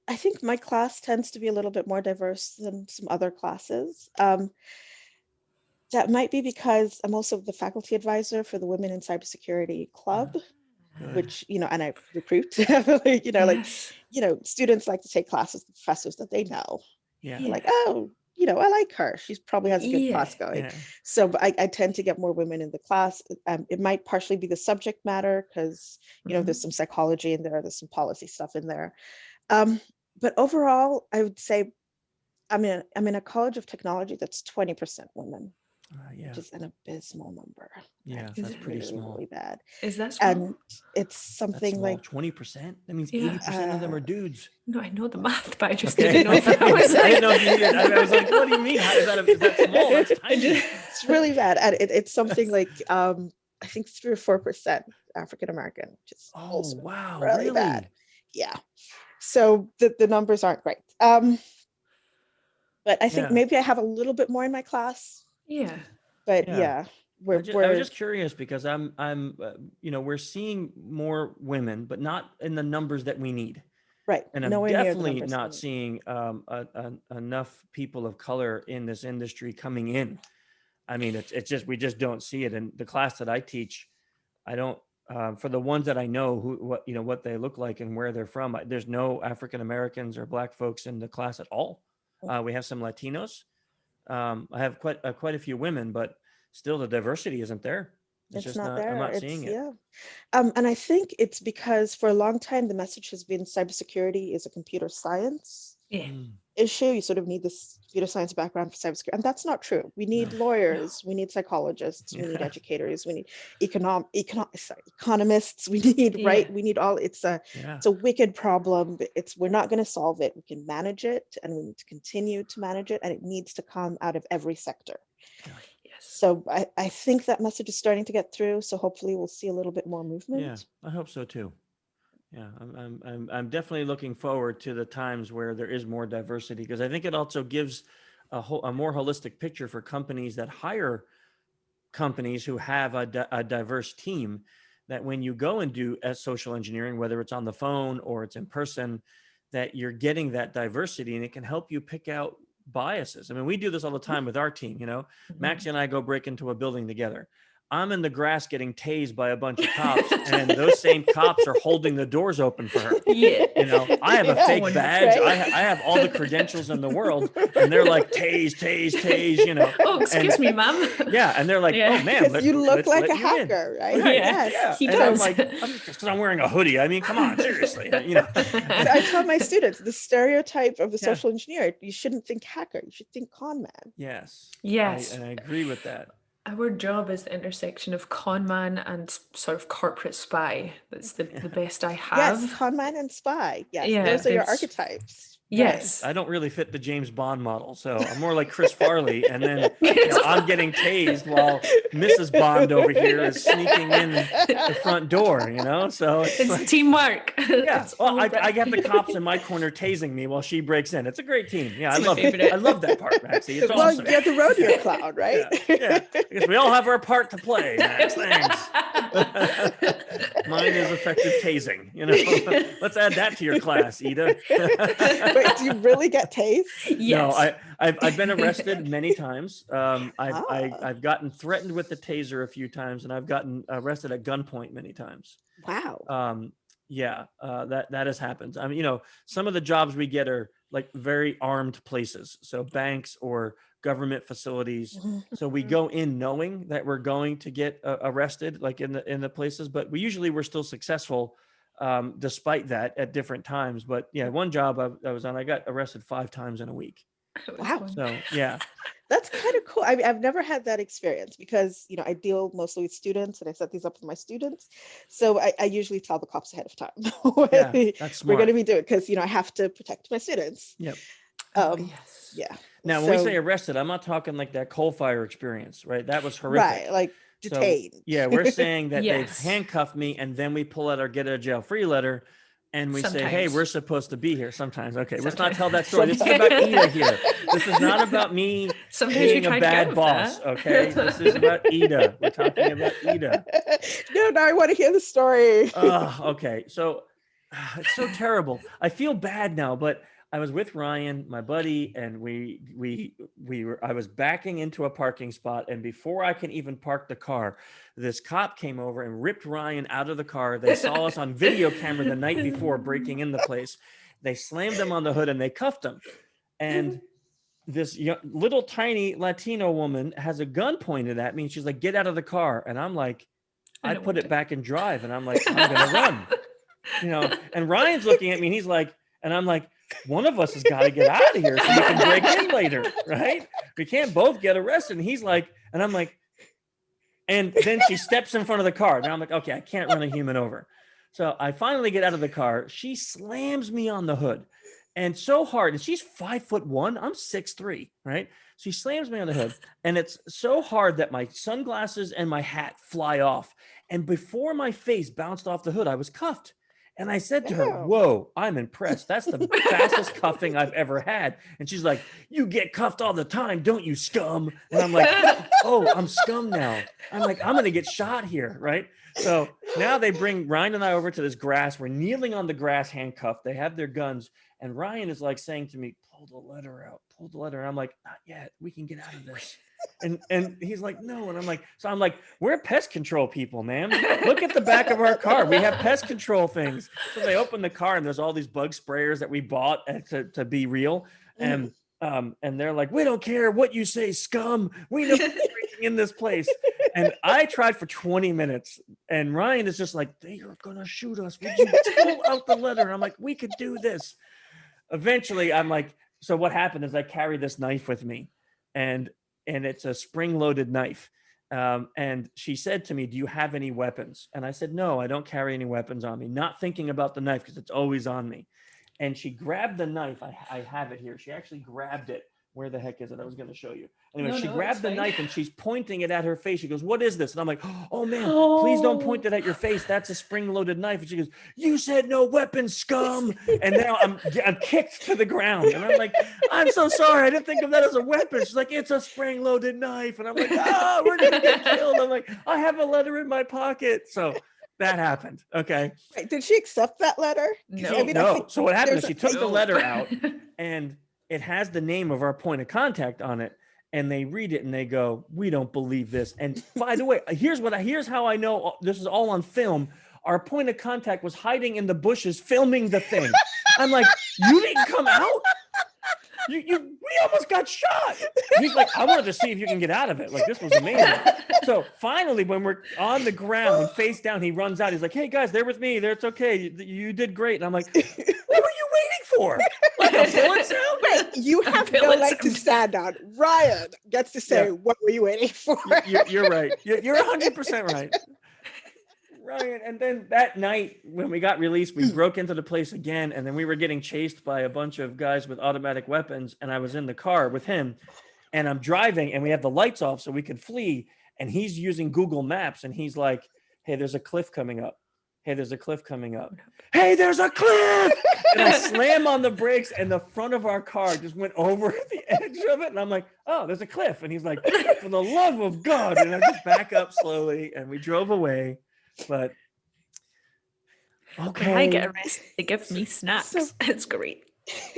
I think my class tends to be a little bit more diverse than some other classes. That might be because I'm also the faculty advisor for the Women in Cybersecurity Club, Good. which, and I recruit heavily, Yes. students like to take classes with professors that they know. Yeah. They're Yeah. like, oh, I like her. She probably has a good Yeah. class going. Yeah. So but I tend to get more women in the class. It might partially be the subject matter because, there's some psychology in there, there's some policy stuff in there. But overall, I would say I'm in a college of technology that's 20% women, which Yeah. is an abysmal number. Yeah. It's Is That's it? pretty really, small. really bad. Is that And small? it's That's something small. like 20%. That means Yeah. 80% of them are dudes. No, I know the math, but I just Okay. didn't know if that was I didn't like. know if you needed. I was like, what do you mean? How is that small? That's I tiny. it's really bad. And it's something like I think 3 or 4% African American, which is Oh, also wow. really bad. Really? Yeah. So the numbers aren't great. But I think Yeah. maybe I have a little bit more in my class. Yeah. But Yeah. yeah, I was we're just curious because we're seeing more women, but not in the numbers that we need. right. And I'm Nowhere near the definitely numbers. not seeing enough people of color in this industry coming in. I mean, it's just, we just don't see it. And the class that I teach, I don't, for the ones that I know what they look like and where they're from, there's no African Americans or Black folks in the class at all. We have some Latinos. I have quite a few women, but still the diversity isn't there. It's just not not, there. I'm not seeing it. Yeah. And I think it's because for a long time, the message has been cybersecurity is a computer science Yeah. issue. You sort of need this computer science background for cybersecurity. And that's not true. We need lawyers, we need psychologists, we need educators, we need economists, we need, right? We need all, it's a wicked problem. We're not going to solve it. We can manage it, and we need to continue to manage it, and it needs to come out of every sector. So I think that message is starting to get through. So hopefully we'll see a little bit more movement. Yeah, I hope so too. Yeah, I'm definitely looking forward to the times where there is more diversity, because I think it also gives a more holistic picture for companies that hire companies who have a diverse team, that when you go and do social engineering, whether it's on the phone or it's in person, that you're getting that diversity, and it can help you pick out biases. I mean, we do this all the time with our team. Maxie and I go break into a building together. I'm in the grass getting tased by a bunch of cops, and those same cops are holding the doors open for her. I have a fake badge. Right? I have all the credentials in the world, and they're like, tase. Oh, excuse me, ma'am. Yeah, and they're like, oh man, you look like a hacker, right? Yes. He does. does. I'm like, just because I'm wearing a hoodie. I mean, come on, seriously. I tell my students the stereotype of the social engineer: you shouldn't think hacker, you should think con man. Yes. Yes. I agree with that. Our job is the intersection of con man and sort of corporate spy. That's the best I have. Yes, con man and spy. Yes, those are your archetypes. Yes. I don't really fit the James Bond model, so I'm more like Chris Farley, and then I'm getting tased while Mrs. Bond over here is sneaking in the front door, so it's like, teamwork. Yeah, well, I got the cops in my corner tasing me while she breaks in. It's a great team. Yeah, I love it. I love that part, Maxie. It's awesome. Well, you're the rodeo clown, right? Yeah. Because we all have our part to play, Max. Thanks. Mine is effective tasing. Let's add that to your class, Ida. Wait, do you really get tased? Yes. No, I've been arrested many times. I've gotten threatened with the taser a few times, and I've gotten arrested at gunpoint many times. Wow. That has happened. I mean, some of the jobs we get are like very armed places, so banks or government facilities. So we go in knowing that we're going to get arrested, like in the places, but we're still successful despite that at different times. But yeah, one job I was on, I got arrested 5 times in a week. Wow. So yeah. That's kind of cool. I mean, I've never had that experience because, I deal mostly with students, and I set these up for my students. So I usually tell the cops ahead of time that's smart. we're going to be doing, because, I have to protect my students. Yep. Yes. Yeah. Now, when we say arrested, I'm not talking like that coal fire experience, right? That was horrific. Right. Like detained. So, yeah, we're saying that Yes. they've handcuffed me, and then we pull out our get out of jail free letter, and we say, hey, we're supposed to be here sometimes. Okay, let's not tell that story. This is about Ida here. This is not about me being a bad boss, okay? This is about Ida. We're talking about Ida. No, I want to hear the story. Okay. So it's so terrible. I feel bad now, but I was with Ryan, my buddy, and I was backing into a parking spot, and before I can even park the car, this cop came over and ripped Ryan out of the car. They saw us on video camera the night before breaking in the place. They slammed him on the hood and they cuffed him. And this little tiny Latino woman has a gun pointed at me, and she's like, "Get out of the car." And I'm like, I put it back in drive, and I'm like, I'm gonna run. And Ryan's looking at me, and he's like, and I'm like, one of us has got to get out of here so we can break in later, right? We can't both get arrested. And he's like, and I'm like, and then she steps in front of the car. Now I'm like, okay, I can't run a human over. So I finally get out of the car. She slams me on the hood, and so hard. And she's 5'1". I'm 6'3", right? She slams me on the hood, and it's so hard that my sunglasses and my hat fly off. And before my face bounced off the hood, I was cuffed. And I said to her, whoa, I'm impressed. That's the fastest cuffing I've ever had. And she's like, you get cuffed all the time, don't you, scum? And I'm like, oh, I'm scum now. I'm like, I'm going to get shot here, right? So now they bring Ryan and I over to this grass. We're kneeling on the grass, handcuffed. They have their guns. And Ryan is like saying to me, pull the letter out, pull the letter. And I'm like, not yet. We can get out of this. And he's like, no. And I'm like, we're pest control people, ma'am. Look at the back of our car. We have pest control things. So they open the car and there's all these bug sprayers that we bought to be real. And they're like, we don't care what you say, scum. We know you're breaking in this place. And I tried for 20 minutes. And Ryan is just like, they are going to shoot us. Would you pull out the letter? And I'm like, we could do this. Eventually, I'm like, so what happened is I carry this knife with me. And it's a spring-loaded knife. And she said to me, do you have any weapons? And I said, no, I don't carry any weapons on me. Not thinking about the knife because it's always on me. And she grabbed the knife. I have it here. She actually grabbed it. Where the heck is it? I was going to show you. Anyway, she grabbed the knife and she's pointing it at her face. She goes, what is this? And I'm like, oh man, please don't point it at your face. That's a spring-loaded knife. And she goes, you said no weapons, scum. And now I'm kicked to the ground. And I'm like, I'm so sorry. I didn't think of that as a weapon. She's like, it's a spring-loaded knife. And I'm like, we're going to get killed. I'm like, I have a letter in my pocket. So that happened. Okay. Wait, did she accept that letter? No. I mean, No. So what happened is she took the No. letter out and it has the name of our point of contact on it. And they read it and they go, we don't believe this. And by the way, here's how I know this is all on film. Our point of contact was hiding in the bushes filming the thing. I'm like, you didn't come out? We almost got shot. He's like, I wanted to see if you can get out of it. Like, this was amazing. So finally, when we're on the ground, face down, he runs out. He's like, hey guys, they're with me. It's okay. You did great. And I'm like, what were you waiting for? Like a bullet sound? Wait, you have no leg to stand on. Ryan gets to say, what were you waiting for? You're right. You're 100% right. Ryan, and then that night when we got released, we broke into the place again, and then we were getting chased by a bunch of guys with automatic weapons, and I was in the car with him, and I'm driving, and we have the lights off so we could flee, and he's using Google Maps, and he's like, hey, there's a cliff coming up. Hey, there's a cliff coming up. Hey, there's a cliff! And I slam on the brakes, and the front of our car just went over the edge of it, and I'm like, oh, there's a cliff. And he's like, for the love of God. And I just back up slowly, and we drove away. But okay, when I get arrested, they give me snacks. It's great.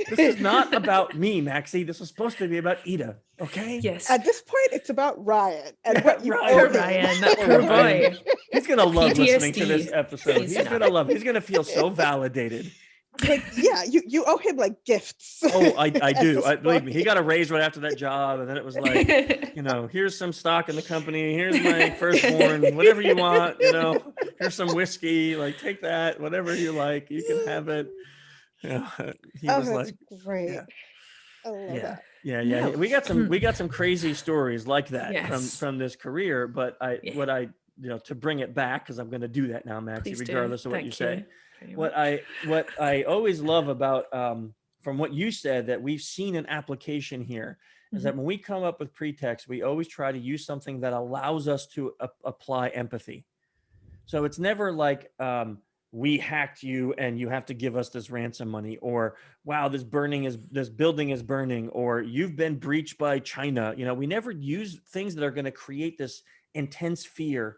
This is not about me, Maxie. This is supposed to be about Ida. Okay. Yes. At this point, it's about Ryan and what you Ryan. owe Poor him. Ryan, that poor boy. He's gonna love listening to PTSD. this episode. He's He's not. gonna love. He's gonna feel so validated. Like, yeah, you owe him like gifts. Oh, I At do. this Believe me, point. he got a raise right after that job, and then it was like, here's some stock in the company. Here's my firstborn. Whatever you want. Here's some whiskey. Like, take that. Whatever you like, you can have it. He was That's like, great. yeah. I love that. Yeah. No. We got some crazy stories like that Yes. from this career. But Yeah. to bring it back, because I'm going to do that now, Maxie, Please do. regardless of what Thank you say. very What much. I always love about from what you said that we've seen an application here is that when we come up with pretext, we always try to use something that allows us to apply empathy. So it's never like we hacked you and you have to give us this ransom money, or wow, this building is burning, or you've been breached by China. We never use things that are going to create this intense fear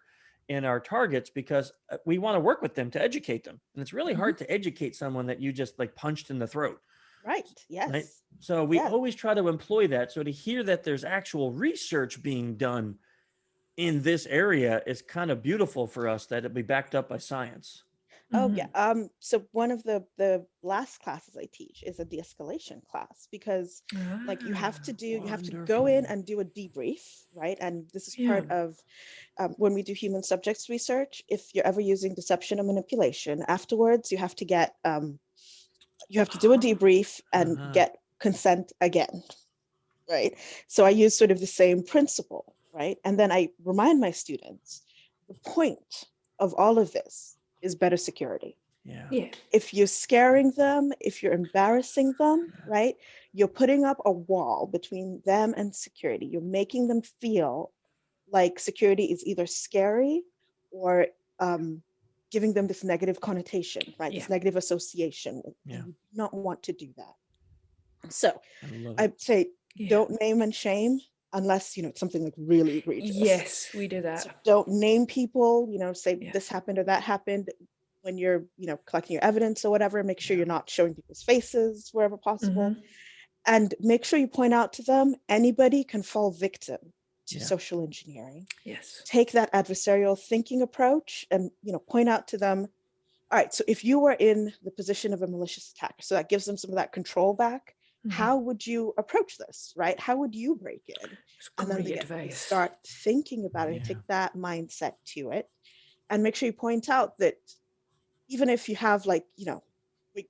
in our targets, because we want to work with them to educate them. And it's really hard to educate someone that you just like punched in the throat. Right. Yes. Right. So we Yeah. always try to employ that. So to hear that there's actual research being done in this area is kind of beautiful for us, that it'll be backed up by science. Oh yeah. So one of the last classes I teach is a de-escalation class, because like you have to go in Wonderful. and do a debrief, right? And this is Yeah. part of when we do human subjects research. If you're ever using deception or manipulation, afterwards you have to get you have to do a debrief and get consent again, right? So I use sort of the same principle, right? And then I remind my students, the point of all of this is better security. Yeah. If you're scaring them, if you're embarrassing them, right, you're putting up a wall between them and security. You're making them feel like security is either scary or giving them this negative connotation, right? Yeah. This negative association. Yeah. You do not want to do that. So I love it. I'd say Yeah. don't name and shame unless, it's something like really egregious. Yes, we do that. So don't name people, say Yeah. this happened or that happened. When you're, collecting your evidence or whatever, make sure you're not showing people's faces wherever possible. And make sure you point out to them, anybody can fall victim to Yeah. social engineering. Yes. Take that adversarial thinking approach and, point out to them, all right, so if you were in the position of a malicious attacker, so that gives them some of that control back, how would you approach this, right? How would you break in? It's And then great they advice. start thinking about it and take that mindset to it. And make sure you point out that even if you have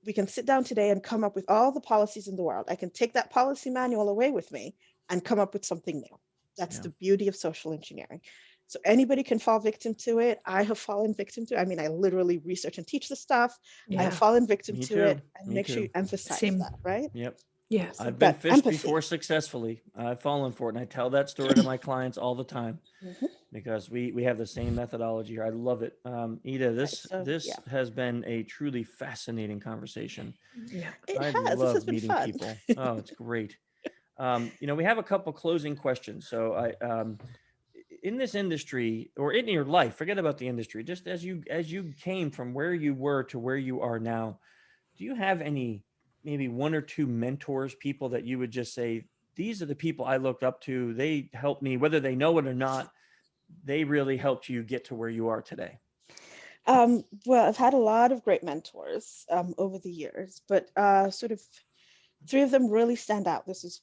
we can sit down today and come up with all the policies in the world. I can take that policy manual away with me and come up with something new. That's the beauty of social engineering. So anybody can fall victim to it. I have fallen victim to it. I mean, I literally research and teach the stuff. I have fallen victim Me to too. it. And Me make sure too. you emphasize Same. that, right? Yep. Yeah. So I've been that fished empathy. before successfully. I've fallen for it. And I tell that story to my clients all the time because we have the same methodology here. I love it. Ida, this has been a truly fascinating conversation. Yeah. It I has. This has love been meeting fun. people. Oh, it's great. We have a couple closing questions. So in this industry or in your life, forget about the industry, just as you came from where you were to where you are now, do you have any, maybe one or two mentors, people that you would just say, these are the people I looked up to, they helped me, whether they know it or not, they really helped you get to where you are today? Well, I've had a lot of great mentors over the years, but sort of three of them really stand out. This is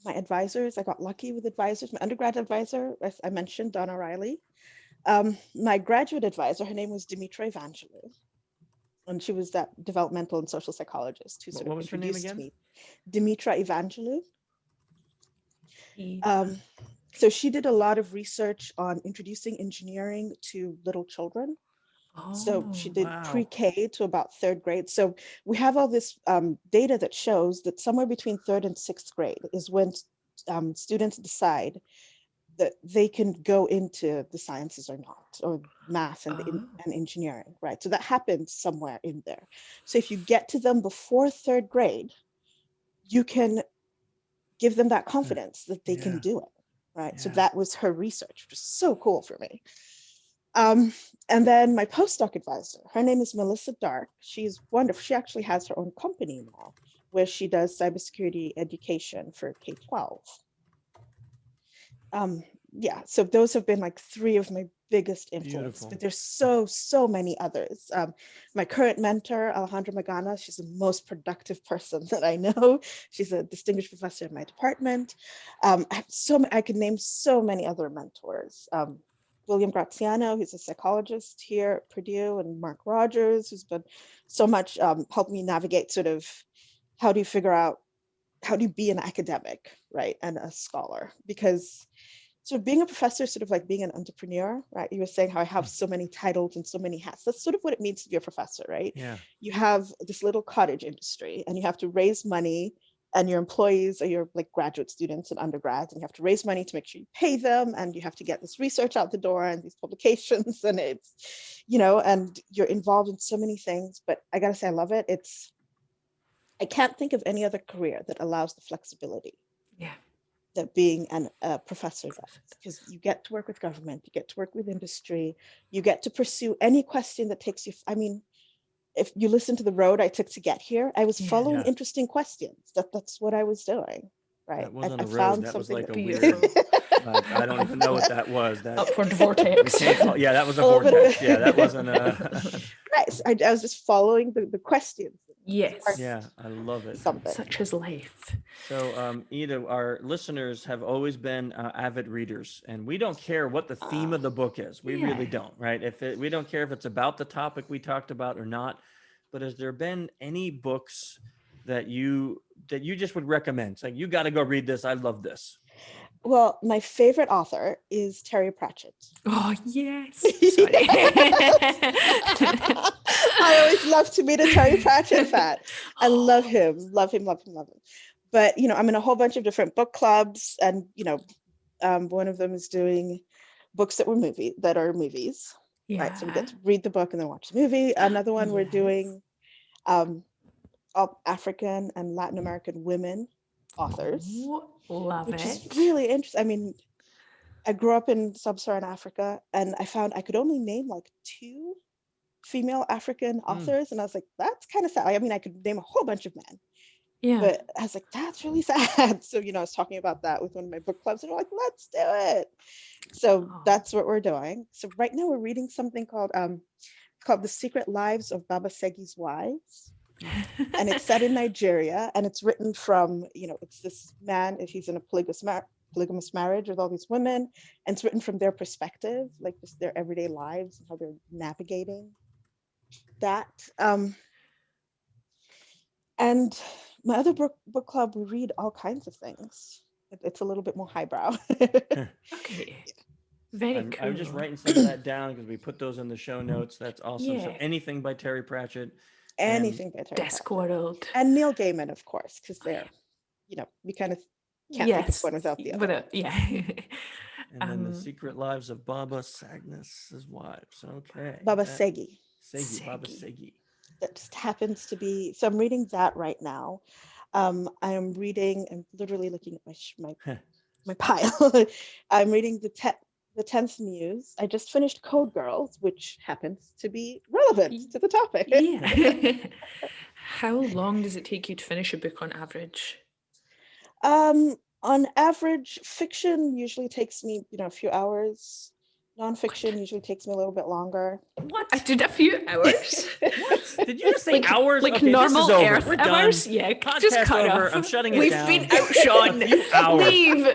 my advisors. I got lucky with advisors. My undergrad advisor, as I mentioned, Donna Riley. My graduate advisor, her name was Dimitra Evangelou, and she was that developmental and social psychologist who sort What of was her name introduced again? me. Dimitra Evangelou. So she did a lot of research on introducing engineering to little children. So she did pre-K to about third grade. So we have all this data that shows that somewhere between third and sixth grade is when students decide that they can go into the sciences or not, or math and engineering, right? So that happens somewhere in there. So if you get to them before third grade, you can give them that confidence that they can do it, right? So that was her research, which was so cool for me. And then my postdoc advisor, her name is Melissa Dark. She's wonderful. She actually has her own company now where she does cybersecurity education for K-12. So those have been like three of my biggest influence, but there's so many others. My current mentor, Alejandra Magana, she's the most productive person that I know. She's a distinguished professor in my department. I could name so many other mentors. William Graziano, who's a psychologist here at Purdue, and Mark Rogers, who's been so much helped me navigate sort of how do you be an academic, right, and a scholar? Because sort of being a professor is sort of like being an entrepreneur, right? You were saying how I have so many titles and so many hats. That's sort of what it means to be a professor, right? Yeah. You have this little cottage industry and you have to raise money, and your employees are your like graduate students and undergrads, and you have to raise money to make sure you pay them, and you have to get this research out the door and these publications, and it's, and you're involved in so many things. But I gotta say, I love it. I can't think of any other career that allows the flexibility that being a professor does, because you get to work with government, you get to work with industry, you get to pursue any question that takes you. I mean, if you listen to the road I took to get here, I was following interesting questions. That's what I was doing, right? That wasn't I a road. found That was something like a beautiful. weird, like, I don't even know what that was. That Upward vortex. that was a little bit of vortex. it. Yeah, that wasn't a. Right. So I was just following the questions. Yes. Yeah, I love it. Something. Such is life. So, Ida, our listeners have always been avid readers, and we don't care what the theme of the book is. We really don't, right? We don't care if it's about the topic we talked about or not. But has there been any books that you just would recommend? It's like, you got to go read this. I love this. Well, my favorite author is Terry Pratchett. Oh, yes. Sorry. I always love to meet a Terry Pratchett fan. I love him. But, I'm in a whole bunch of different book clubs, and, one of them is doing books that are movies. Yeah. Right. So we get to read the book and then watch the movie. Another one we're doing all African and Latin American women authors. Love which it. is really interesting. I mean, I grew up in sub-Saharan Africa, and I found I could only name like 2 female African authors, and I was like, that's kind of sad. I mean, I could name a whole bunch of men, Yeah. But I was like, that's really sad. So, I was talking about that with one of my book clubs, and we're like, let's do it. So Oh. that's what we're doing. So right now we're reading something called The Secret Lives of Baba Segi's Wives. And it's set in Nigeria, and it's written from, it's this man, if he's in a polygamous marriage with all these women, and it's written from their perspective, like just their everyday lives and how they're navigating that. And my other book club, we read all kinds of things. It's a little bit more highbrow. Okay. Very cool. I'm just writing some of that down because we put those in the show notes. That's awesome. So Yeah. anything by Terry Pratchett. Anything by Terry Pratchett. Discworld. And Neil Gaiman, of course, because they're, we kind of can't think of one without the other. Yeah. And then The Secret Lives of Baba Sagnis's Wives. Okay. Baba Segi. Baba Segi. That just happens to be, so I'm reading that right now. I'm literally looking at my pile. I'm reading the 10th Muse. I just finished Code Girls, which happens to be relevant to the topic. Yeah. How long does it take you to finish a book on average? On average, fiction usually takes me, a few hours. Nonfiction usually takes me a little bit longer. What? I did a few hours. What? Did you just say hours? Like okay, normal this is over. Earth We're hours? done. Yeah, Podcast just cut over. off. I'm shutting it We've down. been out, Sean. A few hours. Leave.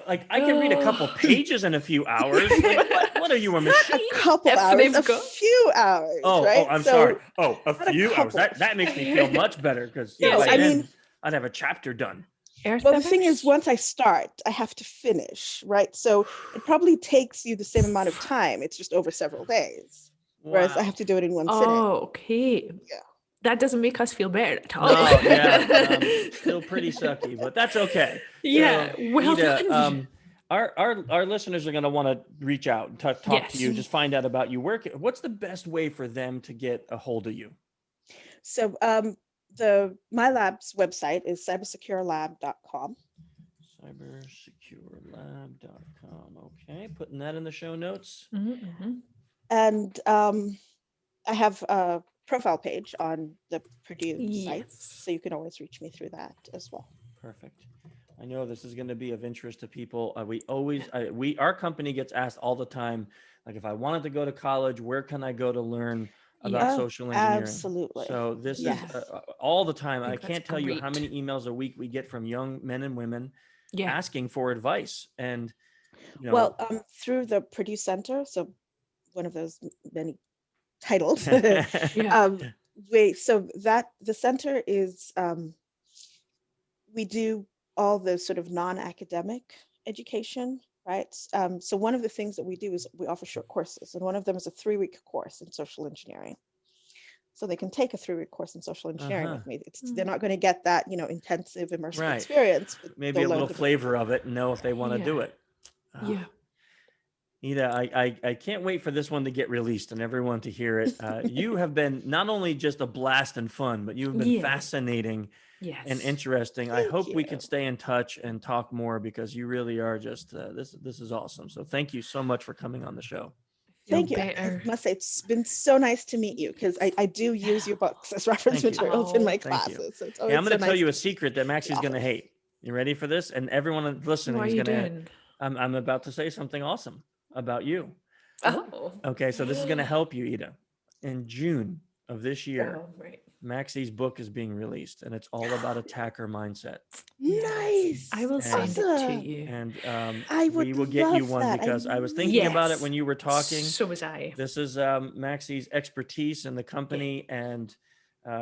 Like I can read a couple pages in a few hours. Like, what are you, a machine? A couple hours, few hours. Right? I'm sorry. Oh, a few hours. That makes me feel much better because I'd have a chapter done. Well, the thing is, once I start, I have to finish, right? So it probably takes you the same amount of time. It's just over several days. Wow. Whereas I have to do it in one sitting. Oh, okay. Yeah. That doesn't make us feel better at all. No, yeah. Still pretty sucky, but that's okay. Yeah. So, well done. Our listeners are going to want to reach out and talk to you, just find out about you. What's the best way for them to get a hold of you? So, my lab's website is cybersecurelab.com. Cybersecurelab.com. Okay, putting that in the show notes. Mm-hmm. And I have a profile page on the Purdue site, so you can always reach me through that as well. Perfect. I know this is going to be of interest to people. Our company gets asked all the time, like if I wanted to go to college, where can I go to learn about social engineering? Absolutely. So this is all the time. I can't tell you how many emails a week we get from young men and women asking for advice. And through the Purdue Center, so one of those many titles. So that the center is we do all the sort of non-academic education. Right. So one of the things that we do is we offer short courses, and one of them is a 3-week course in social engineering. So they can take a 3-week course in social engineering with me. They're not going to get that, intensive, immersive experience. Maybe a little flavor of it and know if they want to do it. Ida, I can't wait for this one to get released and everyone to hear it. You have been not only just a blast and fun, but you've been fascinating and interesting. I hope we can stay in touch and talk more because you really are just, this is awesome. So thank you so much for coming on the show. Thank you. I must say, it's been so nice to meet you because I do use your books as reference materials in my classes. So it's always I'm going to tell you a secret that Maxie's going to hate. You ready for this? And everyone listening is going to, I'm about to say something awesome about you. Oh. Okay, so this is going to help you, Ida. In June of this year, Maxie's book is being released, and it's all about attacker mindset. Nice. I will send it to you. And we will get you one because I was thinking about it when you were talking. So was I. This is Maxie's expertise in the company, and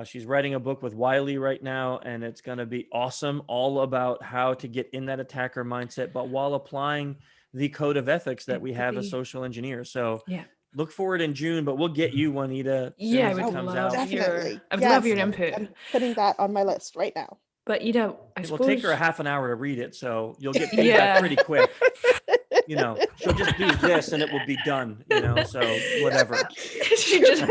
she's writing a book with Wiley right now, and it's going to be awesome, all about how to get in that attacker mindset, but while applying the code of ethics that we have as social engineers. So look forward in June, but we'll get you one, Ida. I would love your input. I'm putting that on my list right now. But I suppose it'll take her a half an hour to read it, so you'll get feedback pretty quick. She'll just do this and it will be done, so whatever. She just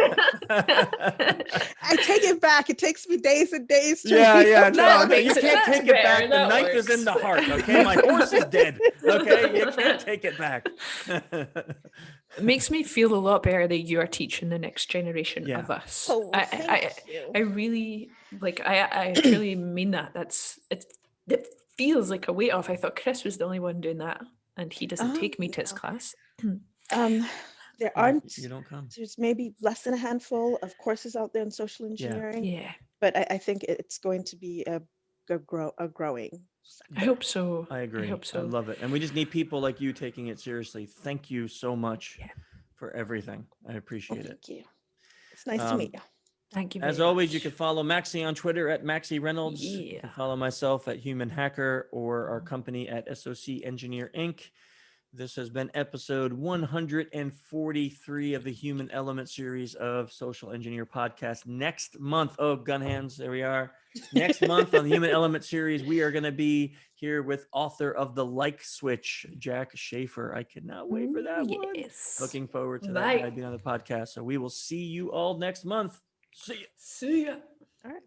I take it back. It takes me days and days to Yeah, read yeah. them. No, makes you it- can't that's take it back. better, The that knife is in the works. heart. Okay, my horse is dead. Okay, you can't take it back. It makes me feel a lot better that you are teaching the next generation Yeah. of us. Oh, I thank you. really like. I truly mean that. It feels like a weight off. I thought Chris was the only one doing that, and he doesn't take me to his No. class. There You aren't. don't come. There's maybe less than a handful of courses out there in social engineering, Yeah, but I think it's going to be a growing I hope so. I agree. I hope so. I love it. And we just need people like you taking it seriously. Thank you so much Yeah. for everything. I Well, appreciate it. thank you. It's nice to meet you. Thank you. As very always, you much. can follow Maxie on Twitter at Maxie Reynolds. You can Yeah. follow myself at Human Hacker or our company at SOC Engineer Inc. This has been episode 143 of the Human Element series of Social Engineer Podcast. Next month, oh, gun hands, there we are. Next month on the Human Element series, we are going to be here with author of The Like Switch, Jack Schaefer. I cannot wait for that one. Yes. Looking forward to that Bye. guy being on the podcast. So we will see you all next month. See ya. See ya. All right.